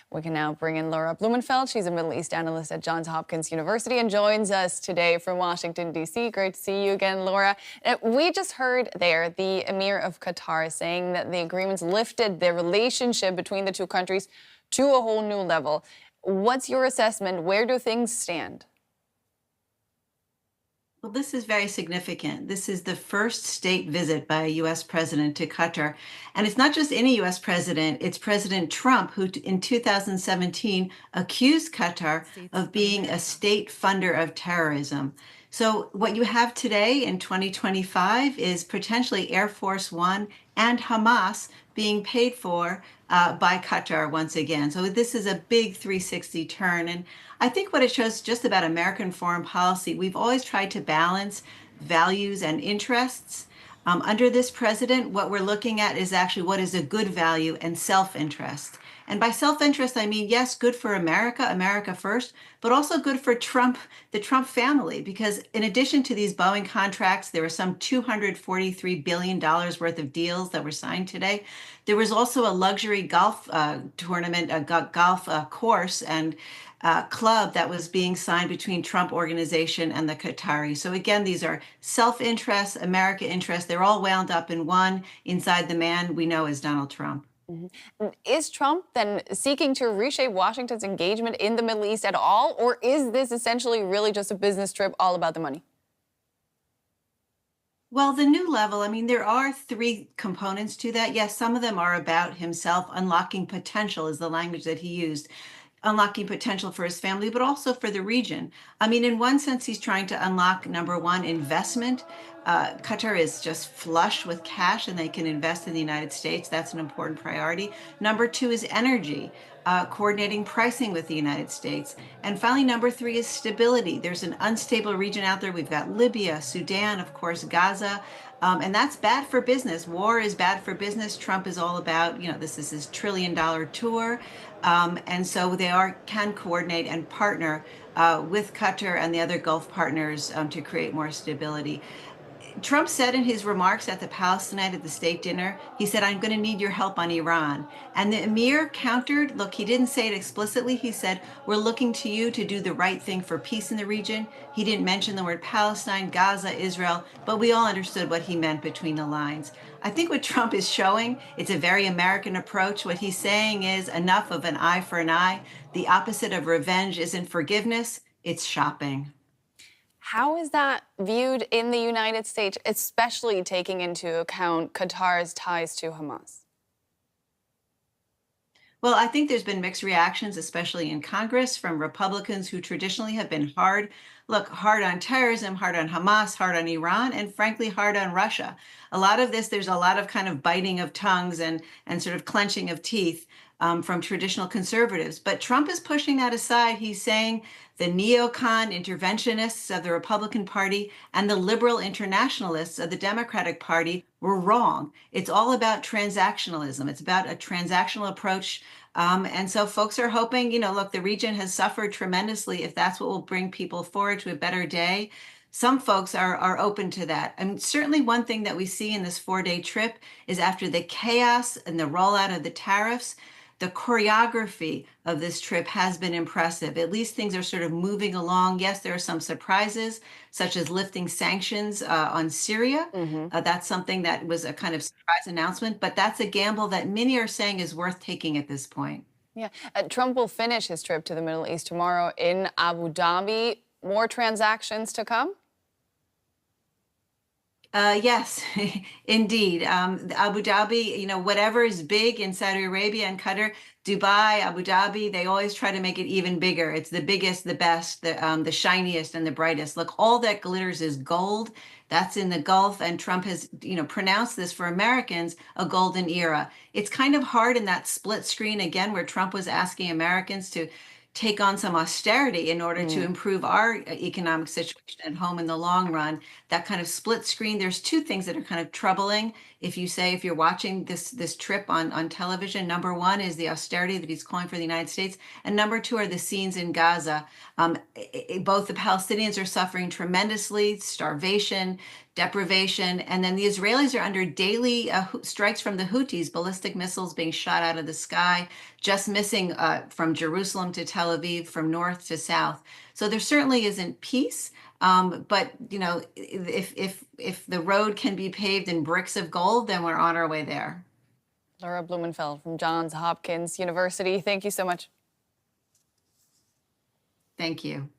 We can now bring in Laura Blumenfeld. She's a Middle East analyst at Johns Hopkins University and joins us today from Washington, D.C. Great to see you again, Laura. We just heard there the Emir of Qatar saying that the agreements lifted the relationship between the two countries to a whole new level. What's your assessment? Where do things stand? Well, this is very significant. This is the first state visit by a U.S. president to Qatar. And it's not just any U.S. president, it's President Trump, who in 2017 accused Qatar of being a state funder of terrorism. So, what you have today in 2025 is potentially Air Force One and Hamas being paid for by Qatar once again. So, this is a big 360 turn. And I think what it shows just about American foreign policy, we've always tried to balance values and interests. Under this president, what we're looking at is actually what is a good value and self-interest. And by self-interest, I mean, yes, good for America, America first, but also good for Trump, the Trump family, because in addition to these Boeing contracts, there were some $243 billion worth of deals that were signed today. There was also a luxury golf tournament, a golf course and club that was being signed between Trump organization and the Qataris. So again, these are self-interest, America interest. They're all wound up in one inside the man we know as Donald Trump. Is Trump then seeking to reshape Washington's engagement in the Middle East at all? Or is this essentially really just a business trip all about the money? Well, the new level, I mean, there are three components to that. Yes, some of them are about himself. Unlocking potential is the language that he used. Unlocking potential for his family, but also for the region. I mean, in one sense, he's trying to unlock, number one, investment. Qatar is just flush with cash and they can invest in the United States. That's an important priority. Number two is energy, coordinating pricing with the United States. And finally, number three is stability. There's an unstable region out there. We've got Libya, Sudan, of course, Gaza. And that's bad for business. War is bad for business. Trump is all about, this is his $1 trillion tour. And so they can coordinate and partner with Qatar and the other Gulf partners to create more stability. Trump said in his remarks at the Palace tonight at the state dinner, he said, I'm going to need your help on Iran. And the emir countered, look, he didn't say it explicitly. He said, we're looking to you to do the right thing for peace in the region. He didn't mention the word Palestine, Gaza, Israel, but we all understood what he meant between the lines. I think what Trump is showing, it's a very American approach. What he's saying is enough of an eye for an eye. The opposite of revenge isn't forgiveness, it's shopping. How is that viewed in the United States, especially taking into account Qatar's ties to Hamas? Well, I think there's been mixed reactions, especially in Congress, from Republicans who traditionally have been hard on terrorism, hard on Hamas, hard on Iran, and frankly, hard on Russia. A lot of this, there's a lot of kind of biting of tongues and sort of clenching of teeth from traditional conservatives. But Trump is pushing that aside. He's saying the neocon interventionists of the Republican Party and the liberal internationalists of the Democratic Party were wrong. It's all about transactionalism. It's about a transactional approach. And so folks are hoping, look, the region has suffered tremendously. If that's what will bring people forward to a better day, some folks are open to that. And certainly one thing that we see in this 4-day trip is after the chaos and the rollout of the tariffs, the choreography of this trip has been impressive. At least things are sort of moving along. Yes, there are some surprises, such as lifting sanctions on Syria. That's something that was a kind of surprise announcement, but that's a gamble that many are saying is worth taking at this point. Yeah, Trump will finish his trip to the Middle East tomorrow in Abu Dhabi. More transactions to come? Yes, indeed. Abu Dhabi, whatever is big in Saudi Arabia and Qatar, Dubai, Abu Dhabi, they always try to make it even bigger. It's the biggest, the best, the shiniest and the brightest. Look, all that glitters is gold. That's in the Gulf. And Trump has, pronounced this for Americans, a golden era. It's kind of hard in that split screen again, where Trump was asking Americans to take on some austerity in order to improve our economic situation at home in the long run. That kind of split screen, there's two things that are kind of troubling If you're watching this trip on television, number one is the austerity that he's calling for the United States, and number two are the scenes in Gaza. Both the Palestinians are suffering tremendously, starvation, deprivation, and then the Israelis are under daily strikes from the Houthis, ballistic missiles being shot out of the sky, just missing from Jerusalem to Tel Aviv, from north to south. So there certainly isn't peace. But if the road can be paved in bricks of gold, then we're on our way there. Laura Blumenfeld from Johns Hopkins University, thank you so much. Thank you.